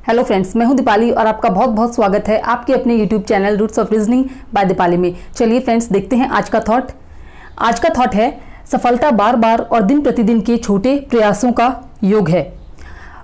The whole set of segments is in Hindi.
हेलो फ्रेंड्स, मैं हूं दीपाली और आपका बहुत बहुत स्वागत है आपके अपने YouTube channel Roots of Reasoning by Deepali में। चलिए फ्रेंड्स, देखते हैं आज का थॉट। आज का थॉट है सफलता बार बार और दिन प्रतिदिन के छोटे प्रयासों का योग है।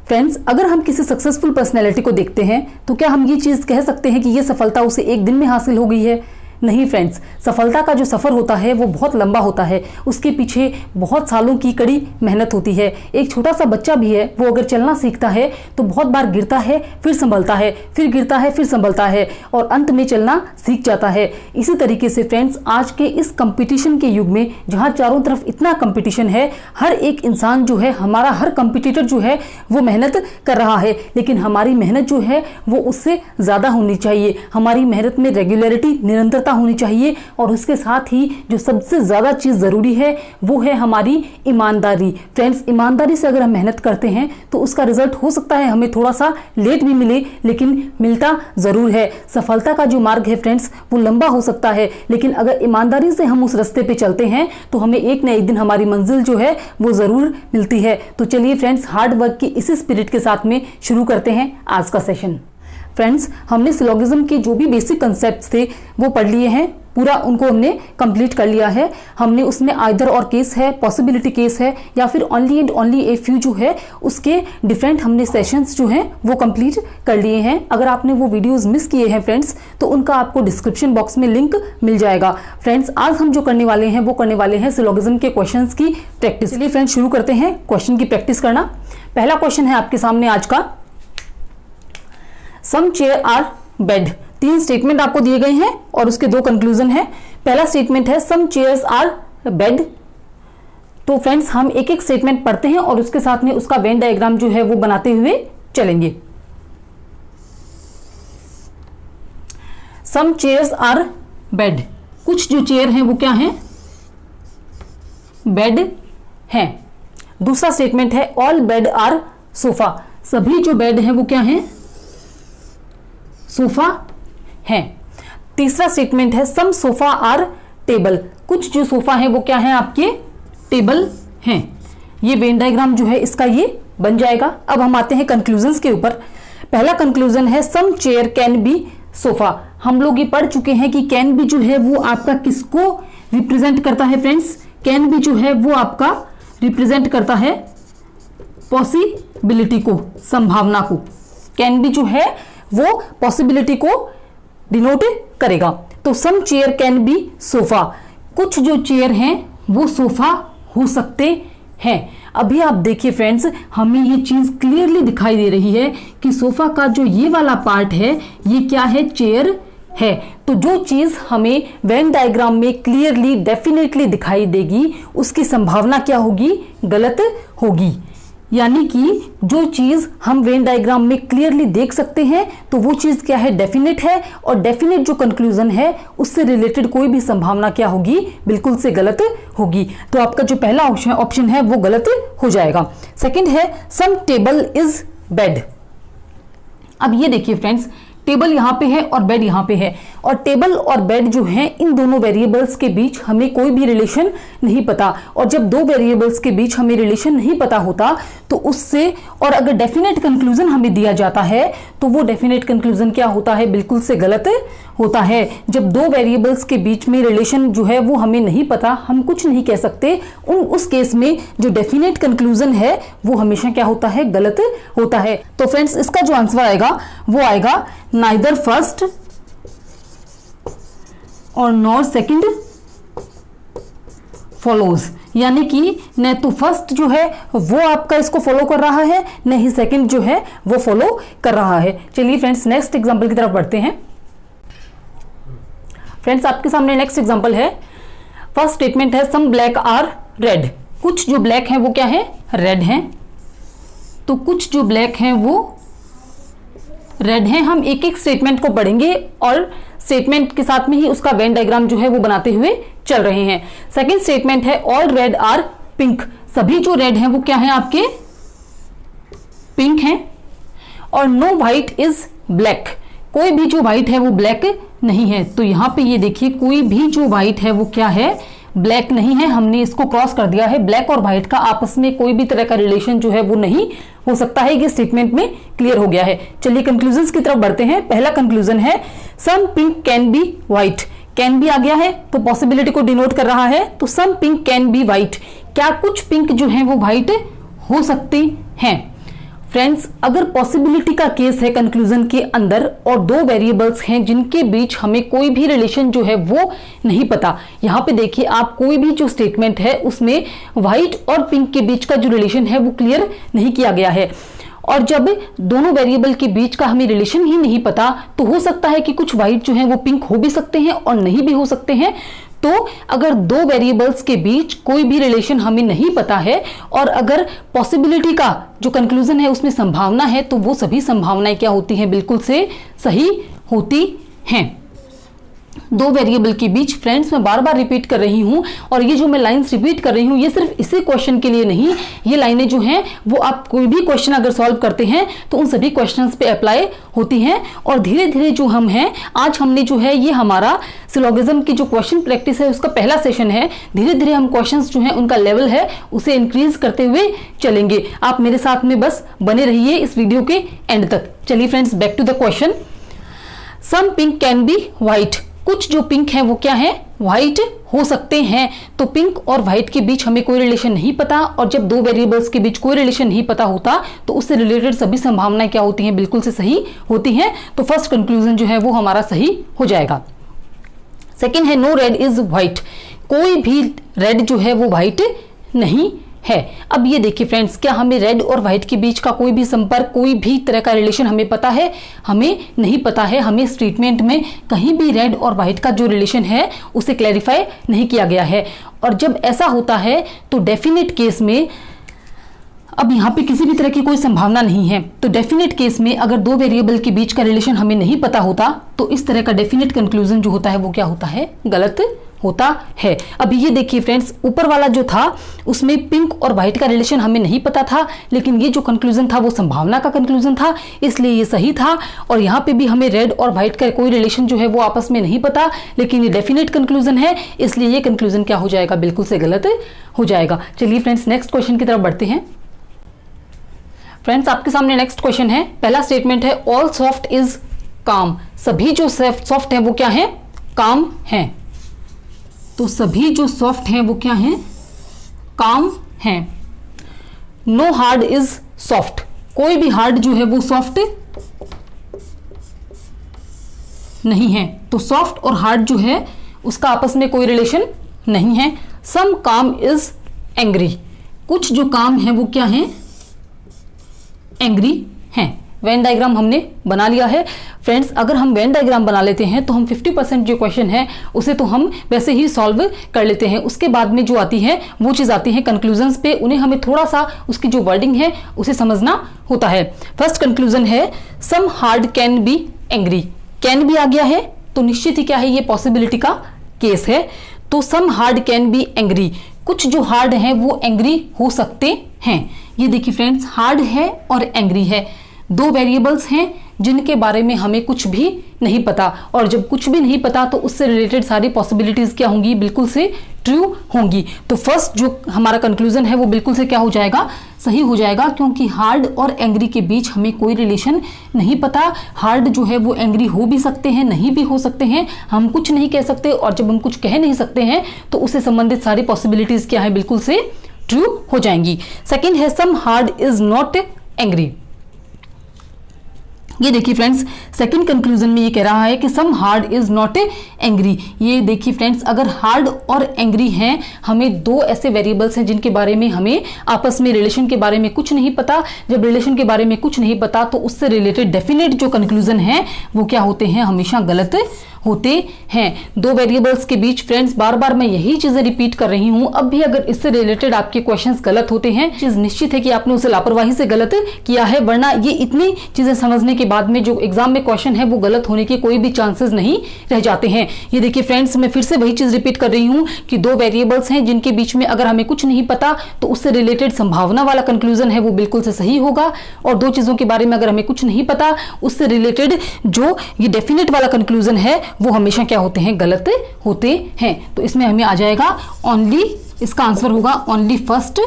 फ्रेंड्स, अगर हम किसी सक्सेसफुल पर्सनैलिटी को देखते हैं तो क्या हम ये चीज़ कह सकते हैं कि ये सफलता उसे एक दिन में हासिल हो गई है? नहीं फ्रेंड्स, सफलता का जो सफ़र होता है वो बहुत लंबा होता है। उसके पीछे बहुत सालों की कड़ी मेहनत होती है। एक छोटा सा बच्चा भी है, वो अगर चलना सीखता है तो बहुत बार गिरता है, फिर संभलता है, फिर गिरता है, फिर संभलता है और अंत में चलना सीख जाता है। इसी तरीके से फ्रेंड्स, आज के इस कंपटीशन के युग में जहाँ चारों तरफ इतना कंपटीशन है, हर एक इंसान जो है, हमारा हर कंपटीटर जो है वो मेहनत कर रहा है, लेकिन हमारी मेहनत जो है वो उससे ज़्यादा होनी चाहिए। हमारी मेहनत में रेगुलरिटी, निरंतरता होनी चाहिए और उसके साथ ही जो सबसे ज़्यादा चीज़ ज़रूरी है वो है हमारी ईमानदारी। फ्रेंड्स, ईमानदारी से अगर हम मेहनत करते हैं तो उसका रिजल्ट हो सकता है हमें थोड़ा सा लेट भी मिले, लेकिन मिलता ज़रूर है। सफलता का जो मार्ग है फ्रेंड्स वो लंबा हो सकता है, लेकिन अगर ईमानदारी से हम उस रास्ते पे चलते हैं तो हमें एक न एक दिन हमारी मंजिल जो है वो ज़रूर मिलती है। तो चलिए फ्रेंड्स, हार्ड वर्क की इसी स्पिरिट के साथ में शुरू करते हैं आज का सेशन। फ्रेंड्स, हमने सिलोगिज्म के जो भी बेसिक कंसेप्ट थे वो पढ़ लिए हैं, पूरा उनको हमने कंप्लीट कर लिया है। हमने उसमें आइदर और केस है, पॉसिबिलिटी केस है, या फिर only and only a few जो है उसके डिफरेंट हमने सेशंस जो हैं वो कंप्लीट कर लिए हैं। अगर आपने वो वीडियोस मिस किए हैं फ्रेंड्स तो उनका आपको डिस्क्रिप्शन बॉक्स में लिंक मिल जाएगा। फ्रेंड्स, आज हम जो करने वाले हैं वो करने वाले हैं सिलोगिज्म के क्वेश्चंस की प्रैक्टिस। चलिए फ्रेंड्स, शुरू करते हैं क्वेश्चन की प्रैक्टिस करना। पहला क्वेश्चन है आपके सामने आज का, सम चेयर आर बेड। तीन स्टेटमेंट आपको दिए गए हैं और उसके दो कंक्लूजन है। पहला स्टेटमेंट है सम चेयर्स आर बेड। तो फ्रेंड्स, हम एक एक स्टेटमेंट पढ़ते हैं और उसके साथ में उसका वेन डायग्राम जो है वो बनाते हुए चलेंगे। सम चेयर्स आर बेड, कुछ जो चेयर हैं वो क्या हैं? बेड हैं। दूसरा स्टेटमेंट है ऑल बेड आर सोफा, सभी जो बेड हैं वो क्या हैं? सोफा है। तीसरा स्टेटमेंट है सम सोफा आर टेबल, कुछ जो सोफा है वो क्या है? आपके टेबल हैं। ये वेन डायग्राम जो है इसका ये बन जाएगा। अब हम आते हैं कंक्लूजन्स के ऊपर। पहला कंक्लूजन है सम चेयर कैन बी सोफा। हम लोग ये पढ़ चुके हैं कि कैन बी जो है वो आपका किसको रिप्रेजेंट करता है फ्रेंड्स? कैन बी जो है वो आपका रिप्रेजेंट करता है पॉसिबिलिटी को, संभावना को। कैन बी जो है वो पॉसिबिलिटी को डिनोट करेगा। तो सम चेयर कैन बी सोफा, कुछ जो चेयर हैं वो सोफा हो सकते हैं। अभी आप देखिए फ्रेंड्स, हमें ये चीज क्लियरली दिखाई दे रही है कि सोफा का जो ये वाला पार्ट है ये क्या है? चेयर है। तो जो चीज हमें वेन डायग्राम में क्लियरली डेफिनेटली दिखाई देगी उसकी संभावना क्या होगी? गलत होगी। यानी कि जो चीज़ हम वेन डायग्राम में क्लियरली देख सकते हैं तो वो चीज़ क्या है? डेफिनेट है। और डेफिनेट जो कंक्लूजन है उससे रिलेटेड कोई भी संभावना क्या होगी? बिल्कुल से गलत होगी। तो आपका जो पहला ऑप्शन है वो गलत हो जाएगा। सेकंड है सम टेबल इज बेड। अब ये देखिए फ्रेंड्स, टेबल यहाँ पे है और बेड यहाँ पे है, और टेबल और बेड जो है इन दोनों वेरिएबल्स के बीच हमें कोई भी रिलेशन नहीं पता। और जब दो वेरिएबल्स के बीच हमें रिलेशन नहीं पता होता तो उससे, और अगर डेफिनेट कंक्लूजन हमें दिया जाता है तो वो डेफिनेट कंक्लूजन क्या होता है? बिल्कुल से गलत होता है। जब दो वेरिएबल्स के बीच में रिलेशन जो है वो हमें नहीं पता, हम कुछ नहीं कह सकते, उस केस में जो डेफिनेट कंक्लूजन है वो हमेशा क्या होता है? गलत होता है। तो फ्रेंड्स, इसका जो आंसर आएगा वो आएगा नाइदर फर्स्ट और नॉर सेकंड फॉलोज। यानी कि न तो फर्स्ट जो है वो आपका इसको फॉलो कर रहा है, न ही सेकंड जो है वो फॉलो कर रहा है। चलिए फ्रेंड्स, नेक्स्ट एग्जांपल की तरफ बढ़ते हैं। फ्रेंड्स, आपके सामने नेक्स्ट एग्जांपल है। फर्स्ट स्टेटमेंट है सम ब्लैक आर रेड, कुछ जो ब्लैक हैं वो क्या है? रेड हैं। तो कुछ जो ब्लैक हैं वो रेड हैं। हम एक एक स्टेटमेंट को पढ़ेंगे और स्टेटमेंट के साथ में ही उसका वेन डायग्राम जो है वो बनाते हुए चल रहे हैं। सेकंड स्टेटमेंट है ऑल रेड आर पिंक, सभी जो रेड हैं वो क्या हैं? आपके पिंक हैं। और नो व्हाइट इज ब्लैक, कोई भी जो व्हाइट है वो ब्लैक नहीं है। तो यहां पे ये देखिए, कोई भी जो व्हाइट है वो क्या है? ब्लैक नहीं है, हमने इसको क्रॉस कर दिया है। ब्लैक और व्हाइट का आपस में कोई भी तरह का रिलेशन जो है वो नहीं हो सकता है। ये स्टेटमेंट में क्लियर हो गया है। चलिए कंक्लूजन्स की तरफ बढ़ते हैं। पहला कंक्लूजन है some pink can be white. Can be आ गया है तो पॉसिबिलिटी को डिनोट कर रहा है, तो सम पिंक कैन बी व्हाइट, क्या कुछ पिंक जो है वो व्हाइट हो सकते हैं। फ्रेंड्स, अगर पॉसिबिलिटी का केस है कंक्लूजन के अंदर और दो वेरिएबल्स हैं जिनके बीच हमें कोई भी रिलेशन जो है वो नहीं पता, यहां पे देखिए आप कोई भी जो स्टेटमेंट है उसमें व्हाइट और पिंक के बीच का जो रिलेशन है वो क्लियर नहीं किया गया है, और जब दोनों वेरिएबल के बीच का हमें रिलेशन ही नहीं पता तो हो सकता है कि कुछ व्हाइट जो है वो पिंक हो भी सकते हैं और नहीं भी हो सकते हैं। तो अगर दो वेरिएबल्स के बीच कोई भी रिलेशन हमें नहीं पता है और अगर पॉसिबिलिटी का जो कंक्लूजन है उसमें संभावना है, तो वो सभी संभावनाएं क्या होती हैं, बिल्कुल से सही होती हैं। दो वेरिएबल के बीच, फ्रेंड्स मैं बार बार रिपीट कर रही हूं, और ये जो मैं लाइंस रिपीट कर रही हूं ये सिर्फ इसी क्वेश्चन के लिए नहीं, ये लाइनें जो हैं वो आप कोई भी क्वेश्चन अगर सॉल्व करते हैं तो उन सभी क्वेश्चंस पे अप्लाई होती हैं। और धीरे धीरे जो हम हैं, आज हमने जो है ये हमारा सिलोगिज्म की जो क्वेश्चन प्रैक्टिस है उसका पहला सेशन है। धीरे धीरे हम क्वेश्चंस जो है उनका लेवल है उसे इंक्रीज करते हुए चलेंगे। आप मेरे साथ में बस बने रहिए इस वीडियो के एंड तक। चलिए friends, back to the question. Some pink can be white, कुछ जो पिंक है वो क्या है, व्हाइट हो सकते हैं। तो पिंक और व्हाइट के बीच हमें कोई रिलेशन नहीं पता, और जब दो वेरिएबल्स के बीच कोई रिलेशन नहीं पता होता तो उससे रिलेटेड सभी संभावनाएं क्या होती हैं, बिल्कुल से सही होती हैं। तो फर्स्ट कंक्लूजन जो है वो हमारा सही हो जाएगा। सेकेंड है नो रेड इज व्हाइट, कोई भी रेड जो है वो व्हाइट नहीं है। अब ये देखिए फ्रेंड्स, क्या हमें रेड और व्हाइट के बीच का कोई भी संपर्क, कोई भी तरह का रिलेशन हमें पता है, हमें नहीं पता है। हमें स्टेटमेंट में कहीं भी रेड और व्हाइट का जो रिलेशन है उसे क्लैरिफाई नहीं किया गया है। और जब ऐसा होता है तो डेफिनेट केस में, अब यहाँ पे किसी भी तरह की कोई संभावना नहीं है, तो डेफिनेट केस में अगर दो वेरिएबल के बीच का रिलेशन हमें नहीं पता होता तो इस तरह का डेफिनेट कंक्लूजन जो होता है वो क्या होता है, गलत होता है। अभी ये देखिए फ्रेंड्स, ऊपर वाला जो था उसमें पिंक और व्हाइट का रिलेशन हमें नहीं पता था, लेकिन ये जो कंक्लूजन था वो संभावना का कंक्लूजन था, इसलिए ये सही था। और यहाँ पे भी हमें रेड और व्हाइट का कोई रिलेशन जो है वो आपस में नहीं पता, लेकिन ये डेफिनेट कंक्लूजन है, इसलिए ये कंक्लूजन क्या हो जाएगा, बिल्कुल से गलत हो जाएगा। चलिए फ्रेंड्स, नेक्स्ट क्वेश्चन की तरफ बढ़ते हैं। फ्रेंड्स, आपके सामने नेक्स्ट क्वेश्चन है। पहला स्टेटमेंट है ऑल सॉफ्ट इज काम, सभी जो सॉफ्ट है वो क्या है, काम है। तो सभी जो सॉफ्ट हैं वो क्या हैं, काम हैं। नो हार्ड इज सॉफ्ट, कोई भी हार्ड जो है वो सॉफ्ट नहीं है। तो सॉफ्ट और हार्ड जो है उसका आपस में कोई रिलेशन नहीं है। सम काम इज एंग्री, कुछ जो काम है वो क्या है, एंग्री हैं। वेन डायग्राम हमने बना लिया है। फ्रेंड्स, अगर हम वेन डायग्राम बना लेते हैं तो हम 50% जो क्वेश्चन है उसे तो हम वैसे ही सॉल्व कर लेते हैं। उसके बाद में जो आती है वो चीज़ आती है कंक्लूजन्स पे, उन्हें हमें थोड़ा सा उसकी जो वर्डिंग है उसे समझना होता है। फर्स्ट कंक्लूजन है some hard can be angry, can भी आ गया है तो निश्चित ही क्या है, ये पॉसिबिलिटी का केस है। तो some hard can be angry, कुछ जो हार्ड है वो एंग्री हो सकते हैं। ये देखिए फ्रेंड्स, हार्ड है और एंग्री है, दो वेरिएबल्स हैं जिनके बारे में हमें कुछ भी नहीं पता, और जब कुछ भी नहीं पता तो उससे रिलेटेड सारी पॉसिबिलिटीज क्या होंगी, बिल्कुल से ट्रू होंगी। तो फर्स्ट जो हमारा कंक्लूजन है वो बिल्कुल से क्या हो जाएगा, सही हो जाएगा, क्योंकि हार्ड और एंग्री के बीच हमें कोई रिलेशन नहीं पता। हार्ड जो है वो एंग्री हो भी सकते हैं, नहीं भी हो सकते हैं, हम कुछ नहीं कह सकते, और जब हम कुछ कह नहीं सकते हैं तो उससे संबंधित सारी पॉसिबिलिटीज क्या है, बिल्कुल से ट्रू हो जाएंगी। सेकेंड है some hard is not angry. ये देखिए फ्रेंड्स, सेकंड कंक्लूजन में ये कह रहा है कि some hard is not angry. ये देखिए फ्रेंड्स, अगर हार्ड और एंग्री हैं, हमें दो ऐसे वेरिएबल्स हैं जिनके बारे में हमें आपस में रिलेशन के बारे में कुछ नहीं पता। जब रिलेशन के बारे में कुछ नहीं पता तो उससे रिलेटेड डेफिनेट जो कंक्लूजन है वो क्या होते हैं, हमेशा गलत होते हैं। दो वेरिएबल्स के बीच, फ्रेंड्स बार बार मैं यही चीजें रिपीट कर रही हूं, अब भी अगर इससे रिलेटेड आपके क्वेश्चंस गलत होते हैं, चीज निश्चित है कि आपने उसे लापरवाही से गलत किया है, वरना ये इतनी चीजें समझने के बाद में जो एग्जाम में क्वेश्चन है वो गलत होने के कोई भी चांसेस नहीं रह जाते हैं। ये देखिए फ्रेंड्स, मैं फिर से वही चीज रिपीट कर रही हूं कि दो वेरिएबल्स हैं जिनके बीच में अगर हमें कुछ नहीं पता तो उससे रिलेटेड संभावना वाला कंक्लूजन है वो बिल्कुल से सही होगा, और दो चीजों के बारे में अगर हमें कुछ नहीं पता उससे रिलेटेड जो ये डेफिनेट वाला कंक्लूजन है वो हमेशा क्या होते हैं, गलत होते हैं। तो इसमें हमें आ जाएगा ओनली, इसका आंसर होगा ओनली फर्स्ट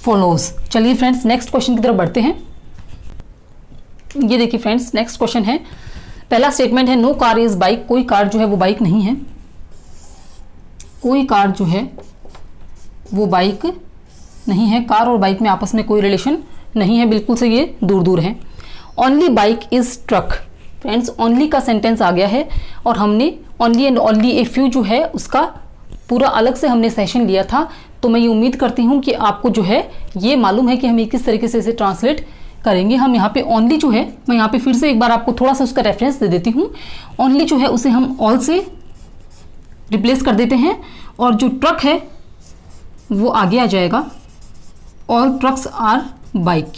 फॉलोज। चलिए फ्रेंड्स नेक्स्ट क्वेश्चन की तरफ बढ़ते हैं। ये देखिए फ्रेंड्स नेक्स्ट क्वेश्चन है, पहला स्टेटमेंट है नो कार इज बाइक, कोई कार जो है वो बाइक नहीं है, कोई कार जो है वो बाइक नहीं है, कार और बाइक में आपस में कोई रिलेशन नहीं है, बिल्कुल से ये दूर दूर हैं। Only bike is truck, friends only का सेंटेंस आ गया है और हमने only and only a few जो है उसका पूरा अलग से हमने सेशन लिया था। तो मैं ये उम्मीद करती हूँ कि आपको जो है ये मालूम है कि हम किस तरीके से इसे ट्रांसलेट करेंगे। हम यहाँ पे ओनली जो है, मैं यहाँ पे फिर से एक बार आपको थोड़ा सा उसका रेफरेंस दे देती हूँ। ओनली जो है उसे हम ऑल से रिप्लेस कर देते हैं और जो ट्रक है वो आगे आ जाएगा, ऑल ट्रक्स आर बाइक,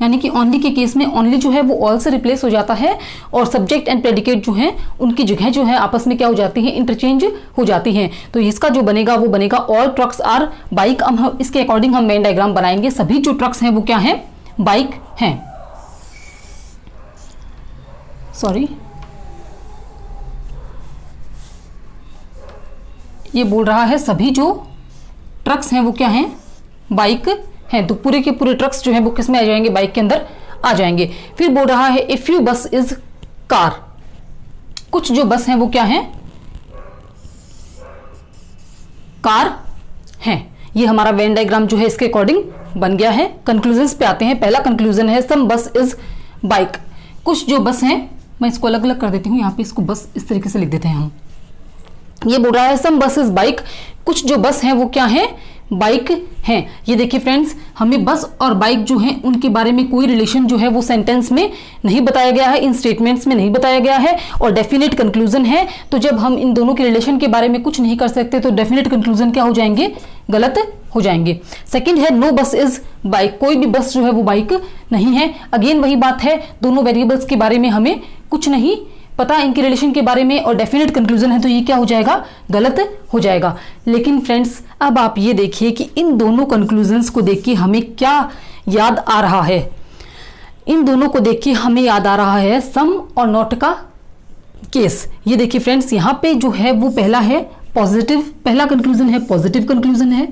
यानी कि ओनली के केस में ओनली जो है वो ऑल से रिप्लेस हो जाता है और सब्जेक्ट एंड प्रेडिकेट जो है उनकी जगह जो है आपस में क्या हो जाती है, इंटरचेंज हो जाती हैं। तो इसका जो बनेगा वो बनेगा ऑल ट्रक्स आर बाइक। हम इसके अकॉर्डिंग हम वेन डायग्राम बनाएंगे, सभी जो ट्रक्स हैं वो क्या हैं, बाइक हैं। सॉरी, ये बोल रहा है सभी जो ट्रक्स हैं वो क्या हैं, बाइक हैं। तो पूरे के पूरे ट्रक्स जो हैं वो किस में आ जाएंगे, बाइक के अंदर आ जाएंगे। फिर बोल रहा है ए फ्यू बस इज कार, कुछ जो बस हैं वो क्या हैं, कार हैं। ये हमारा वेन डायग्राम जो है इसके अकॉर्डिंग बन गया है। कंक्लूजन्स पे आते हैं। पहला कंक्लूजन है सम बस इज बाइक, कुछ जो बस हैं, मैं इसको अलग अलग कर देती हूँ, यहाँ पे इसको बस इस तरीके से लिख देते हैं हम। ये बोल रहा है सम बस इज बाइक, कुछ जो बस हैं वो क्या हैं, बाइक हैं। ये देखिए फ्रेंड्स, हमें बस और बाइक जो हैं उनके बारे में कोई रिलेशन जो है वो सेंटेंस में नहीं बताया गया है, इन स्टेटमेंट्स में नहीं बताया गया है और डेफिनेट कंक्लूजन है। तो जब हम इन दोनों के रिलेशन के बारे में कुछ नहीं कर सकते तो डेफिनेट कंक्लूजन क्या हो जाएंगे, गलत हो जाएंगे। सेकंड है नो बस इज बाइक, कोई भी बस जो है वो बाइक नहीं है। अगेन वही बात है, दोनों वेरिएबल्स के बारे में हमें कुछ नहीं पता इनके रिलेशन के बारे में और डेफिनेट कंक्लूजन है तो ये क्या हो जाएगा, गलत हो जाएगा। लेकिन फ्रेंड्स अब आप ये देखिए कि इन दोनों कंक्लूजन्स को देख के हमें क्या याद आ रहा है, इन दोनों को देख के हमें याद आ रहा है सम और नॉट का केस। ये देखिए फ्रेंड्स, यहाँ पे जो है वो पहला है पॉजिटिव, पहला कंक्लूजन है पॉजिटिव कंक्लूजन है,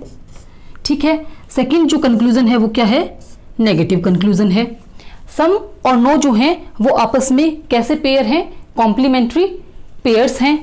ठीक है। सेकंड जो कंक्लूजन है वो क्या है, नेगेटिव कंक्लूजन है। सम और नो जो है वो आपस में कैसे पेयर हैं, कॉम्प्लीमेंट्री पेयर्स हैं।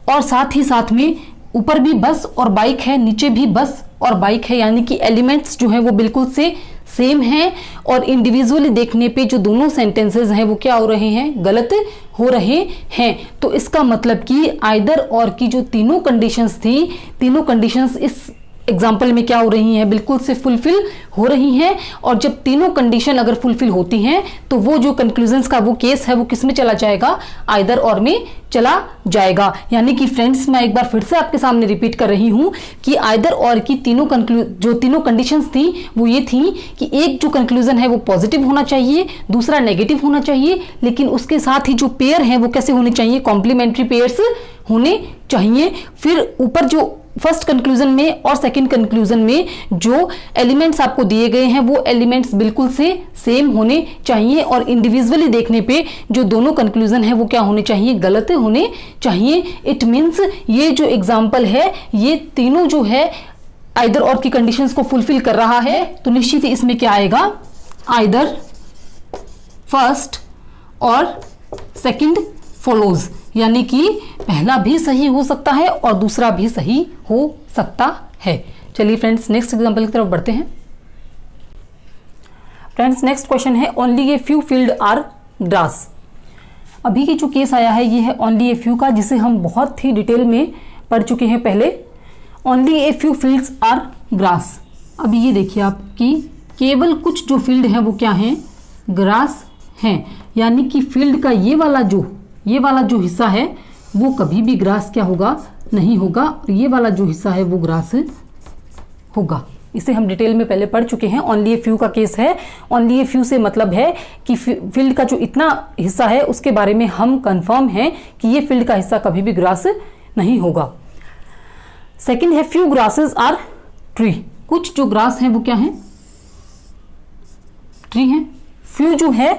और साथ ही साथ में ऊपर भी बस और बाइक है, नीचे भी बस और बाइक है, यानी कि एलिमेंट्स जो हैं वो बिल्कुल से सेम हैं। और इंडिविजुअली देखने पे जो दोनों सेंटेंसेस हैं वो क्या हो रहे हैं, गलत हो रहे हैं। तो इसका मतलब कि आइदर और की जो तीनों कंडीशंस थी, तीनों कंडीशंस इस एग्जाम्पल में क्या हो रही हैं, बिल्कुल से फुलफिल हो रही हैं। और जब तीनों कंडीशन अगर फुलफिल होती हैं तो वो जो कंक्लूजन्स का वो केस है वो किस में चला जाएगा, आइदर और में चला जाएगा। यानी कि फ्रेंड्स मैं एक बार फिर से आपके सामने रिपीट कर रही हूं कि आइदर और की जो तीनों कंडीशंस थी वो ये थी कि एक जो कंक्लूजन है वो पॉजिटिव होना चाहिए, दूसरा नेगेटिव होना चाहिए, लेकिन उसके साथ ही जो पेयर हैं वो कैसे होने चाहिए, कॉम्प्लीमेंट्री पेयर्स होने चाहिए। फिर ऊपर जो फर्स्ट कंक्लूजन में और सेकंड कंक्लूजन में जो एलिमेंट्स आपको दिए गए हैं वो एलिमेंट्स बिल्कुल से सेम होने चाहिए और इंडिविजुअली देखने पे जो दोनों कंक्लूजन है वो क्या होने चाहिए, गलत होने चाहिए। इट मीन्स ये जो एग्जाम्पल है ये तीनों जो है आइदर और की कंडीशंस को फुलफिल कर रहा है। तो निश्चित ही इसमें क्या आएगा, आइदर फर्स्ट और सेकंड फॉलोज, यानी कि पहला भी सही हो सकता है और दूसरा भी सही हो सकता है। चलिए फ्रेंड्स नेक्स्ट एग्जांपल की तरफ बढ़ते हैं। फ्रेंड्स नेक्स्ट क्वेश्चन है only a few field are grass. अभी की जो केस आया है ये है ओनली ए फ्यू का, जिसे हम बहुत ही डिटेल में पढ़ चुके हैं पहले। Only a few fields are grass. अभी ये देखिए आपकी केवल कुछ जो फील्ड है वो क्या है, ग्रास हैं। यानी कि फील्ड का ये वाला जो हिस्सा है वो कभी भी ग्रास क्या होगा, नहीं होगा। और ये वाला जो हिस्सा है वो ग्रास होगा। इसे हम डिटेल में पहले पढ़ चुके हैं। ओनली ए फ्यू का केस है। ओनली ए फ्यू से मतलब है कि फील्ड का जो इतना हिस्सा है उसके बारे में हम कंफर्म हैं कि ये फील्ड का हिस्सा कभी भी ग्रास नहीं होगा। सेकंड है फ्यू ग्रासेस आर ट्री। कुछ जो ग्रास हैं वो क्या हैं, ट्री हैं। फ्यू जो है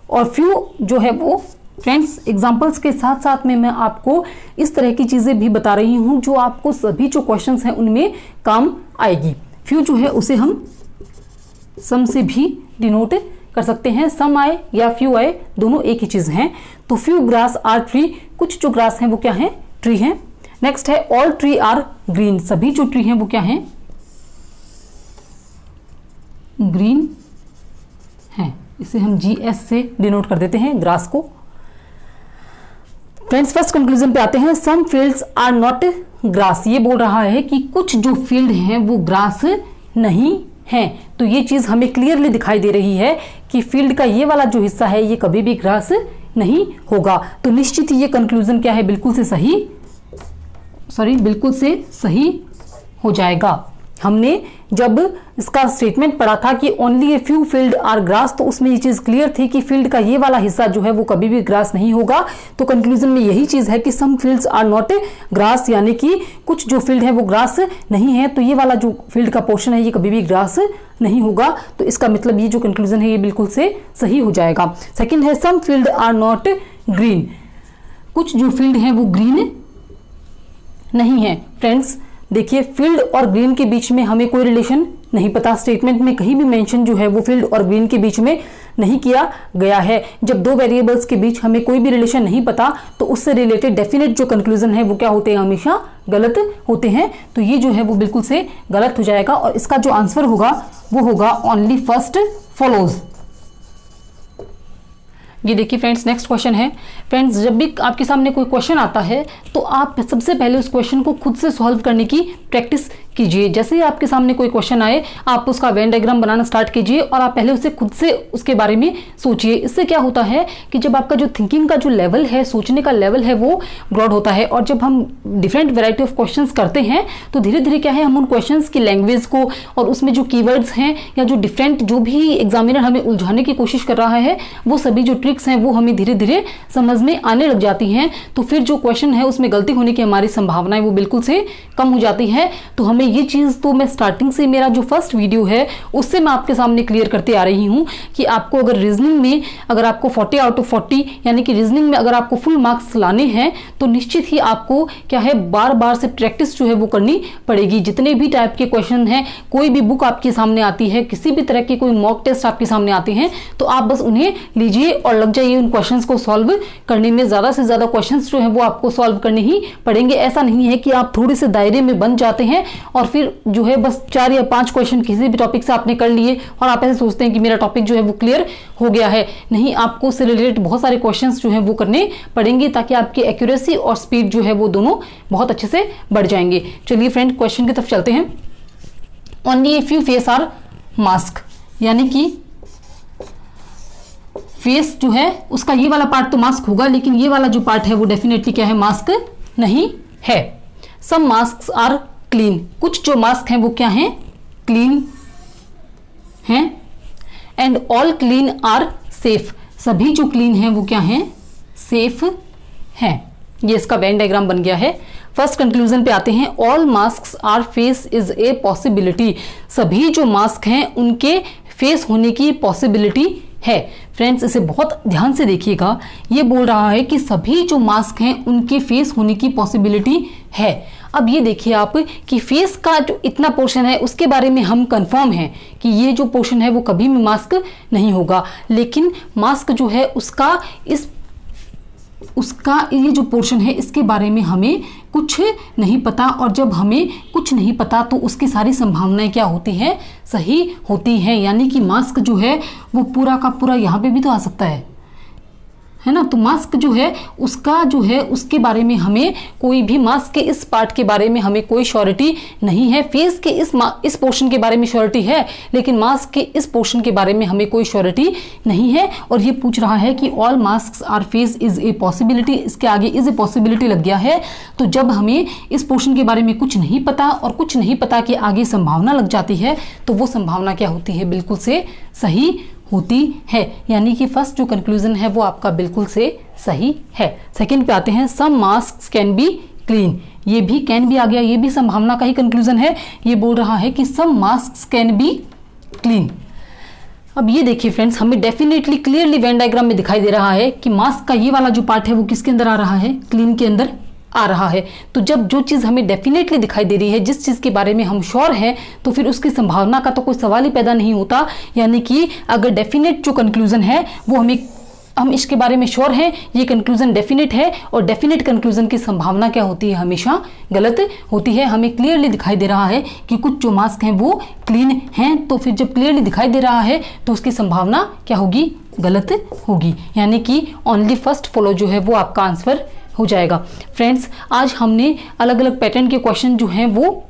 और फ्यू जो है वो फ्रेंड्स, एग्जाम्पल्स के साथ साथ में मैं आपको इस तरह की चीजें भी बता रही हूं जो आपको सभी जो क्वेश्चंस हैं उनमें काम आएगी। फ्यू जो है उसे हम सम से भी डिनोट कर सकते हैं। सम आए या फ्यू आए, दोनों एक ही चीज हैं। तो फ्यू ग्रास आर ट्री, कुछ जो ग्रास हैं वो क्या है, ट्री हैं। नेक्स्ट है ऑल ट्री आर ग्रीन, सभी जो ट्री हैं वो क्या हैं, ग्रीन हैं। इसे हम GS से डिनोट कर देते हैं ग्रास को। फ्रेंड्स, फर्स्ट कंक्लूजन पे आते हैं। सम फील्ड्स आर नॉट ग्रास, ये बोल रहा है कि कुछ जो फील्ड हैं वो ग्रास नहीं हैं। तो ये चीज हमें क्लियरली दिखाई दे रही है कि फील्ड का ये वाला जो हिस्सा है ये कभी भी ग्रास नहीं होगा। तो निश्चित ही ये कंक्लूजन क्या है, बिल्कुल से सही हो जाएगा। हमने जब इसका स्टेटमेंट पढ़ा था कि only a few field are grass, तो उसमें ये चीज क्लियर थी कि फील्ड का ये वाला हिस्सा जो है वो कभी भी ग्रास नहीं होगा। तो कंक्लूजन में यही चीज है कि सम फील्ड्स आर नॉट ग्रास, यानी कि कुछ जो फील्ड है वो ग्रास नहीं है। तो ये वाला जो फील्ड का पोर्शन है ये कभी भी ग्रास नहीं होगा। तो इसका मतलब ये जो कंक्लूजन है ये बिल्कुल से सही हो जाएगा। सेकेंड है सम फील्ड आर नॉट ग्रीन, कुछ जो फील्ड है वो ग्रीन नहीं है। फ्रेंड्स देखिए, फील्ड और ग्रीन के बीच में हमें कोई रिलेशन नहीं पता। स्टेटमेंट में कहीं भी मेंशन जो है वो फील्ड और ग्रीन के बीच में नहीं किया गया है। जब दो वेरिएबल्स के बीच हमें कोई भी रिलेशन नहीं पता तो उससे रिलेटेड डेफिनेट जो कंक्लूजन है वो क्या होते हैं, हमेशा गलत होते हैं। तो ये जो है वो बिल्कुल से गलत हो जाएगा और इसका जो आंसर होगा वो होगा ओनली फर्स्ट फॉलोज। ये देखिए फ्रेंड्स, नेक्स्ट क्वेश्चन है। फ्रेंड्स, जब भी आपके सामने कोई क्वेश्चन आता है तो आप सबसे पहले उस क्वेश्चन को खुद से सॉल्व करने की प्रैक्टिस कीजिए। जैसे ही आपके सामने कोई क्वेश्चन आए आप उसका वेन डायग्राम बनाना स्टार्ट कीजिए और आप पहले उसे खुद से उसके बारे में सोचिए। इससे क्या होता है कि जब आपका जो थिंकिंग का जो लेवल है, सोचने का लेवल है, वो ब्रॉड होता है। और जब हम डिफरेंट वैरायटी ऑफ क्वेश्चंस करते हैं तो धीरे धीरे क्या है, हम उन क्वेश्चंस की लैंग्वेज को और उसमें जो कीवर्ड्स हैं या जो डिफरेंट जो भी एग्जामिनर हमें उलझाने की कोशिश कर रहा है वो सभी जो ट्रिक्स हैं वो हमें धीरे धीरे समझ में आने लग जाती हैं। तो फिर जो क्वेश्चन है उसमें गलती होने की हमारी संभावनाएं वो बिल्कुल से कम हो जाती है। तो हमें ये चीज़, तो मैं स्टार्टिंग से मेरा जो फर्स्ट वीडियो है उससे मैं आपके सामने क्लियर करते आ रही हूँ कि आपको अगर रीजनिंग में अगर आपको 40 आउट ऑफ 40 यानी कि रीजनिंग में अगर आपको फुल मार्क्स लाने हैं तो निश्चित ही आपको क्या है, बार बार से प्रैक्टिस जो है वो करनी पड़ेगी। जितने भी टाइप के क्वेश्चन हैं, कोई भी बुक आपके सामने आती है, किसी भी तरह के कोई मॉक टेस्ट आपके सामने आते हैं तो आप बस उन्हें लीजिए और लग जाइए उन क्वेश्चंस को सॉल्व करने में। ज़्यादा से ज़्यादा क्वेश्चंस जो है वो आपको सॉल्व करने ही पड़ेंगे। ऐसा नहीं है कि आप थोड़े से दायरे में बन जाते हैं और फिर जो है बस 4 या 5 क्वेश्चन किसी भी टॉपिक से आपने कर लिए और आप ऐसे सोचते हैं कि मेरा टॉपिक जो है वो क्लियर हो गया है। नहीं, आपको उससे रिलेटेड बहुत सारे क्वेश्चंस जो है वो करने पड़ेंगे ताकि आपकी एक्यूरेसी और स्पीड जो है वो दोनों बहुत अच्छे से बढ़ जाएंगे। चलिए फ्रेंड, क्वेश्चन की तरफ चलते हैं। Only a few face are mask, यानी कि फेस जो है उसका ये वाला पार्ट तो मास्क होगा, लेकिन ये वाला जो पार्ट है वो डेफिनेटली क्या है, मास्क नहीं है। सम मास्क्स आर क्लीन, कुछ जो मास्क हैं वो क्या हैं, क्लीन हैं। And all clean are safe, सभी जो क्लीन हैं वो क्या हैं, सेफ हैं। ये इसका वेन डायग्राम बन गया है। फर्स्ट कंक्लूजन पे आते हैं। All masks are face is a possibility, सभी जो मास्क हैं उनके फेस होने की पॉसिबिलिटी है। फ्रेंड्स, इसे बहुत ध्यान से देखिएगा, ये बोल रहा है कि सभी जो मास्क हैं उनके फेस होने की पॉसिबिलिटी है। अब ये देखिए आप कि फेस का जो इतना पोर्शन है उसके बारे में हम कंफर्म हैं कि ये जो पोर्शन है वो कभी भी मास्क नहीं होगा, लेकिन मास्क जो है उसका ये जो पोर्शन है इसके बारे में हमें कुछ नहीं पता। और जब हमें कुछ नहीं पता तो उसकी सारी संभावनाएं क्या होती हैं, सही होती हैं। यानी कि मास्क जो है वो पूरा का पूरा यहाँ पे भी तो आ सकता है ना। तो मास्क जो है उसके बारे में हमें कोई भी, मास्क के इस पार्ट के बारे में हमें कोई श्योरिटी नहीं है। फेस के इस पोर्शन के बारे में श्योरिटी है, लेकिन मास्क के इस पोर्शन के बारे में हमें कोई श्योरिटी नहीं है। और ये पूछ रहा है कि all masks are face is a possibility, इसके आगे इज ए पॉसिबिलिटी लग गया है। तो जब हमें इस पोर्शन के बारे में कुछ नहीं पता और कुछ नहीं पता के आगे संभावना लग जाती है तो वो संभावना क्या होती है, बिल्कुल से सही होती है। यानी कि फर्स्ट जो कंक्लूजन है वो आपका बिल्कुल से सही है। सेकंड पे आते हैं। सम मास्क्स कैन बी क्लीन, ये भी कैन भी आ गया, ये भी संभावना का ही कंक्लूजन है। ये बोल रहा है कि सम मास्क्स कैन बी क्लीन। अब ये देखिए फ्रेंड्स, हमें डेफिनेटली क्लियरली वेन डायग्राम में दिखाई दे रहा है कि मास का ये वाला जो पार्ट है वो किसके अंदर आ रहा है, क्लीन के अंदर आ रहा है। तो जब जो चीज़ हमें डेफिनेटली दिखाई दे रही है, जिस चीज़ के बारे में हम श्योर हैं, तो फिर उसकी संभावना का तो कोई सवाल ही पैदा नहीं होता। यानी कि अगर डेफिनेट जो कंक्लूजन है वो हम इसके बारे में श्योर हैं, ये कंक्लूजन डेफिनेट है, और डेफिनेट कंक्लूजन की संभावना क्या होती है, हमेशा गलत होती है। हमें क्लियरली दिखाई दे रहा है कि कुछ जो मास्क हैं वो क्लीन हैं, तो फिर जब क्लियरली दिखाई दे रहा है तो उसकी संभावना क्या होगी, गलत होगी। यानी कि ओनली फर्स्ट फॉलो जो है वो आपका आंसर हो जाएगा। फ्रेंड्स, आज हमने अलग अलग पैटर्न के क्वेश्चन जो हैं वो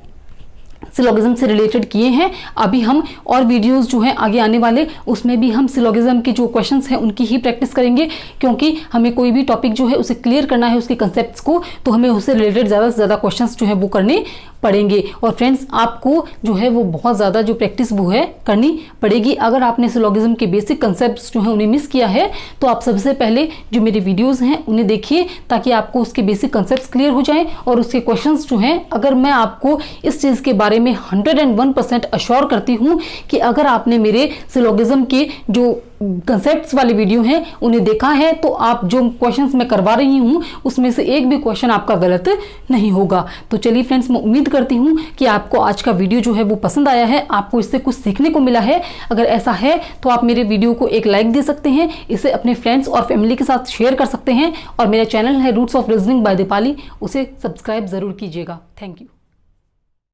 सिलोगिज्म से रिलेटेड किए हैं। अभी हम और वीडियोस जो हैं आगे आने वाले, उसमें भी हम सिलोगिज्म के जो क्वेश्चंस हैं उनकी ही प्रैक्टिस करेंगे, क्योंकि हमें कोई भी टॉपिक जो है उसे क्लियर करना है, उसके कंसेप्ट्स को, तो हमें उससे रिलेटेड ज़्यादा से ज़्यादा क्वेश्चंस जो है वो करने पड़ेंगे। और फ्रेंड्स, आपको जो है वो बहुत ज़्यादा जो प्रैक्टिस वो है करनी पड़ेगी। अगर आपने सिलोगिज्म के बेसिक कंसेप्ट्स जो हैं उन्हें मिस किया है, तो आप सबसे पहले जो मेरे वीडियोज़ हैं उन्हें देखिए, ताकि आपको उसके बेसिक कंसेप्ट्स क्लियर हो जाएं। और उसके क्वेश्चंस जो हैं, अगर मैं आपको इस चीज़ के बारे में 101% अश्योर करती हूँ कि अगर आपने मेरे सिलोगिज्म के जो कंसेप्ट्स वाले वीडियो हैं उन्हें देखा है, तो आप जो क्वेश्चंस मैं करवा रही हूँ उसमें से एक भी क्वेश्चन आपका गलत नहीं होगा। तो चलिए फ्रेंड्स, मैं उम्मीद करती हूँ कि आपको आज का वीडियो जो है वो पसंद आया है, आपको इससे कुछ सीखने को मिला है। अगर ऐसा है तो आप मेरे वीडियो को एक लाइक दे सकते हैं, इसे अपने फ्रेंड्स और फैमिली के साथ शेयर कर सकते हैं, और मेरा चैनल है Roots of Reasoning by Deepali, उसे सब्सक्राइब जरूर कीजिएगा। Thank you.